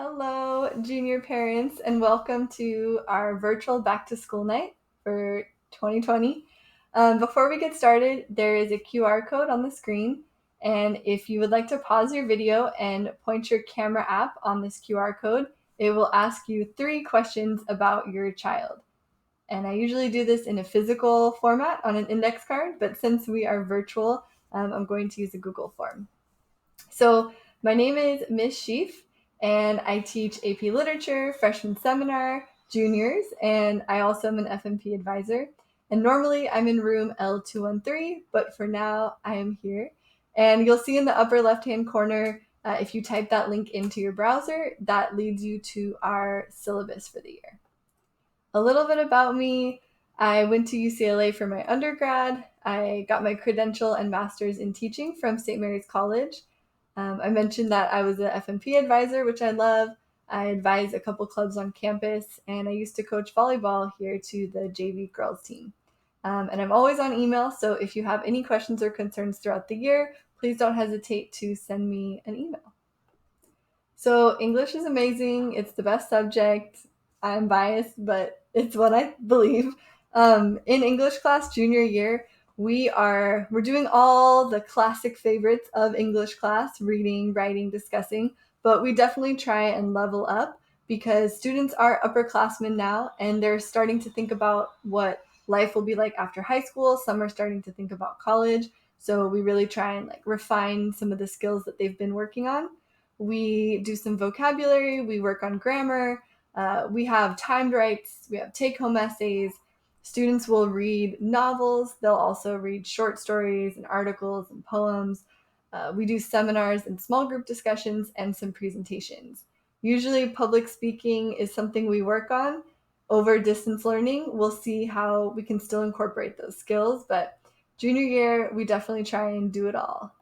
Hello, junior parents, and welcome to our virtual back to school night for 2020. Before we get started, there is a QR code on the screen, and if you would like to pause your video and point your camera app on this QR code, it will ask you 3 questions about your child. And I usually do this in a physical format on an index card, but since we are virtual, I'm going to use a Google form. So my name is Miss Sheaf, and I teach AP Literature, freshman seminar, juniors, and I also am an FMP advisor. And normally I'm in room L213, but for now I am here. And you'll see in the upper left-hand corner, if you type that link into your browser, that leads you to our syllabus for the year. A little bit about me. I went to UCLA for my undergrad. I got my credential and master's in teaching from St. Mary's College. I mentioned that I was a FMP advisor, which I love. I advise a couple clubs on campus, and I used to coach volleyball here to the JV girls team. And I'm always on email, so if you have any questions or concerns throughout the year, please don't hesitate to send me an email. So English is amazing. It's the best subject. I'm biased, but it's what I believe. In English class junior year, we're doing all the classic favorites of English class, reading, writing, discussing, but we definitely try and level up because students are upperclassmen now and they're starting to think about what life will be like after high school. Some are starting to think about college. So we really try and refine some of the skills that they've been working on. We do some vocabulary, we work on grammar, we have timed writes, we have take home essays. Students will read novels, they'll also read short stories and articles and poems. We do seminars and small group discussions and some presentations. Usually, public speaking is something we work on. Over distance learning, we'll see how we can still incorporate those skills, but junior year, we definitely try and do it all.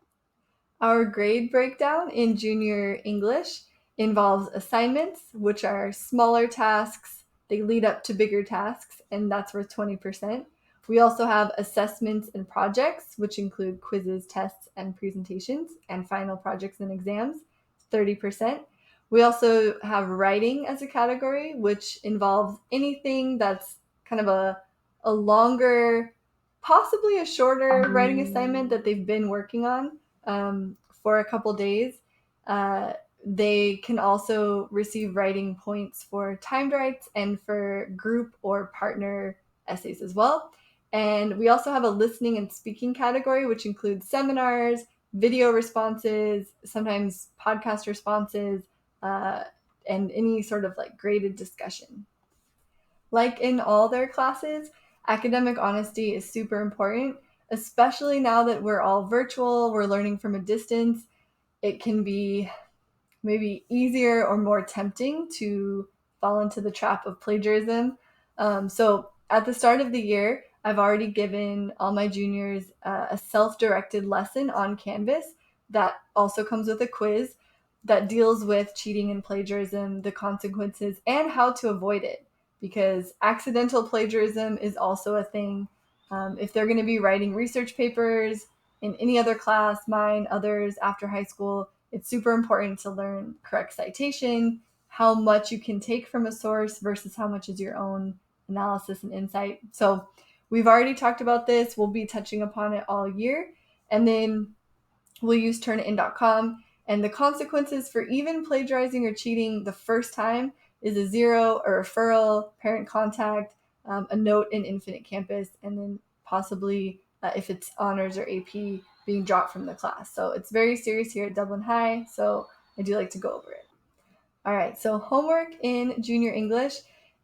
Our grade breakdown in junior English involves assignments, which are smaller tasks. They lead up to bigger tasks, and that's worth 20%. We also have assessments and projects, which include quizzes, tests, and presentations, and final projects and exams, 30%. We also have writing as a category, which involves anything that's kind of a longer, possibly a shorter writing assignment that they've been working on for a couple days. Uh, they can also receive writing points for timed writes and for group or partner essays as well. And we also have a listening and speaking category, which includes seminars, video responses, sometimes podcast responses, uh, and any sort of graded discussion. Like in all their classes, academic honesty is super important, especially now that we're all virtual, we're learning from a distance. It can be maybe easier or more tempting to fall into the trap of plagiarism. So at the start of the year, I've already given all my juniors a self-directed lesson on Canvas that also comes with a quiz that deals with cheating and plagiarism, the consequences, and how to avoid it. Because accidental plagiarism is also a thing. If they're going to be writing research papers in any other class, mine, others, after high school, it's super important to learn correct citation, how much you can take from a source versus how much is your own analysis and insight. So we've already talked about this. We'll be touching upon it all year. And then we'll use Turnitin.com. And the consequences for even plagiarizing or cheating the first time is a 0, a referral, parent contact, a note in Infinite Campus, and then possibly, if it's honors or AP, being dropped from the class. So it's very serious here at Dublin High, so I do like to go over it. All right, so homework in junior English,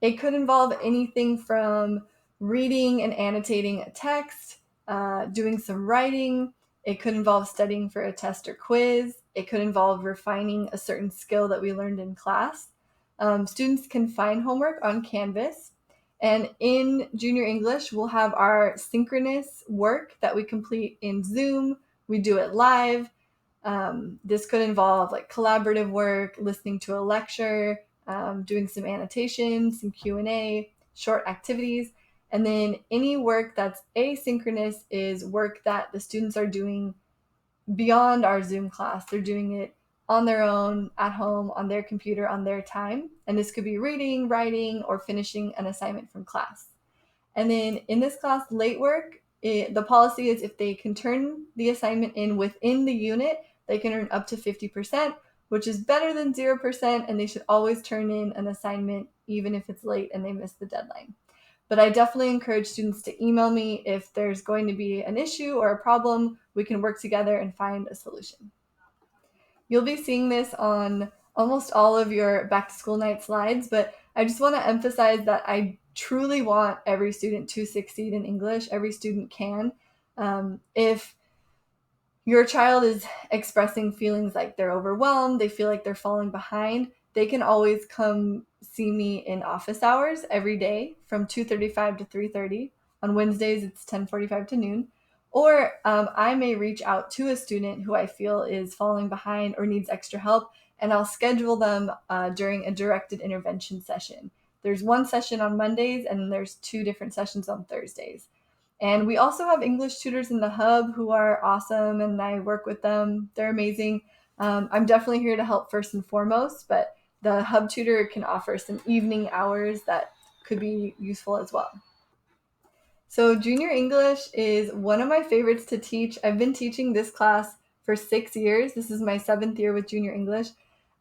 it could involve anything from reading and annotating a text, doing some writing. It could involve studying for a test or quiz. It could involve refining a certain skill that we learned in class. Students can find homework on Canvas. And in junior English, we'll have our synchronous work that we complete in Zoom. We do it live. This could involve collaborative work, listening to a lecture, doing some annotations, some Q&A, short activities. And then any work that's asynchronous is work that the students are doing beyond our Zoom class. They're doing it on their own, at home, on their computer, on their time. And this could be reading, writing, or finishing an assignment from class. And then in this class, late work, the policy is if they can turn the assignment in within the unit, they can earn up to 50%, which is better than 0%, and they should always turn in an assignment even if it's late and they miss the deadline. But I definitely encourage students to email me if there's going to be an issue or a problem. We can work together and find a solution. You'll be seeing this on almost all of your back to school night slides, but I just want to emphasize that I truly want every student to succeed in English. Every student can. If your child is expressing feelings like they're overwhelmed, they feel like they're falling behind, they can always come see me in office hours every day from 2:35 to 3:30. On Wednesdays, it's 10:45 to noon. Or I may reach out to a student who I feel is falling behind or needs extra help, and I'll schedule them during a directed intervention session. There's one session on Mondays, and there's 2 different sessions on Thursdays. And we also have English tutors in the hub who are awesome, and I work with them. They're amazing. I'm definitely here to help first and foremost, but the hub tutor can offer some evening hours that could be useful as well. So, junior English is one of my favorites to teach. I've been teaching this class for 6 years. This is my 7th year with junior English.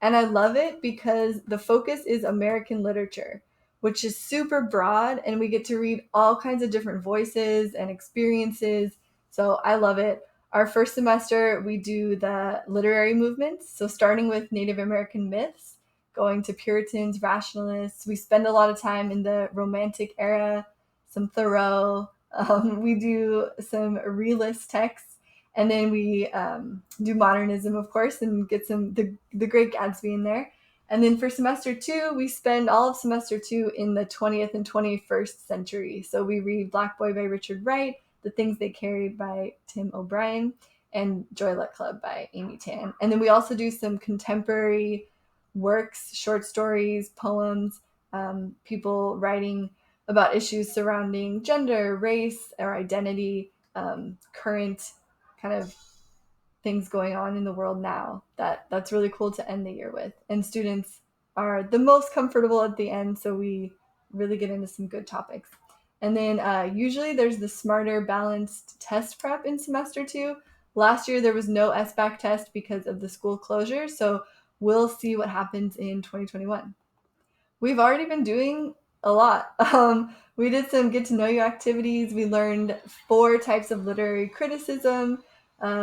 And I love it because the focus is American literature, which is super broad, and we get to read all kinds of different voices and experiences. So, I love it. Our first semester, we do the literary movements. So, starting with Native American myths, going to Puritans, rationalists. We spend a lot of time in the Romantic era, some Thoreau. We do some realist texts, and then we do modernism, of course, and get the Great Gatsby in there. And then for semester 2, we spend all of semester 2 in the 20th and 21st century. So we read Black Boy by Richard Wright, The Things They Carried by Tim O'Brien, and Joy Luck Club by Amy Tan. And then we also do some contemporary works, short stories, poems, people writing about issues surrounding gender, race, or identity, current kind of things going on in the world now. That's really cool to end the year with. And students are the most comfortable at the end, so we really get into some good topics. And then usually there's the smarter balanced test prep in semester 2. Last year there was no SBAC test because of the school closure, so we'll see what happens in 2021. We've already been doing a lot. We did some get to know you activities. We learned 4 types of literary criticism.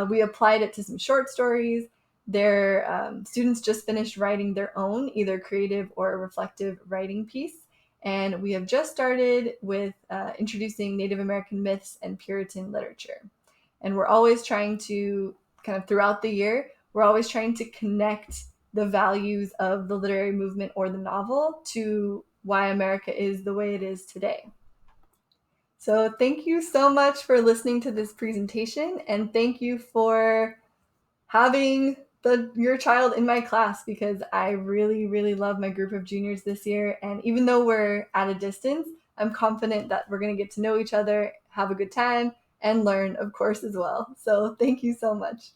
We applied it to some short stories. Their students just finished writing their own, either creative or reflective writing piece. And we have just started with introducing Native American myths and Puritan literature. And we're always trying to, kind of throughout the year, we're always trying to connect the values of the literary movement or the novel to why America is the way it is today. So thank you so much for listening to this presentation, and thank you for having your child in my class, because I really, really love my group of juniors this year. And even though we're at a distance, I'm confident that we're going to get to know each other, have a good time, and learn, of course, as well. So thank you so much.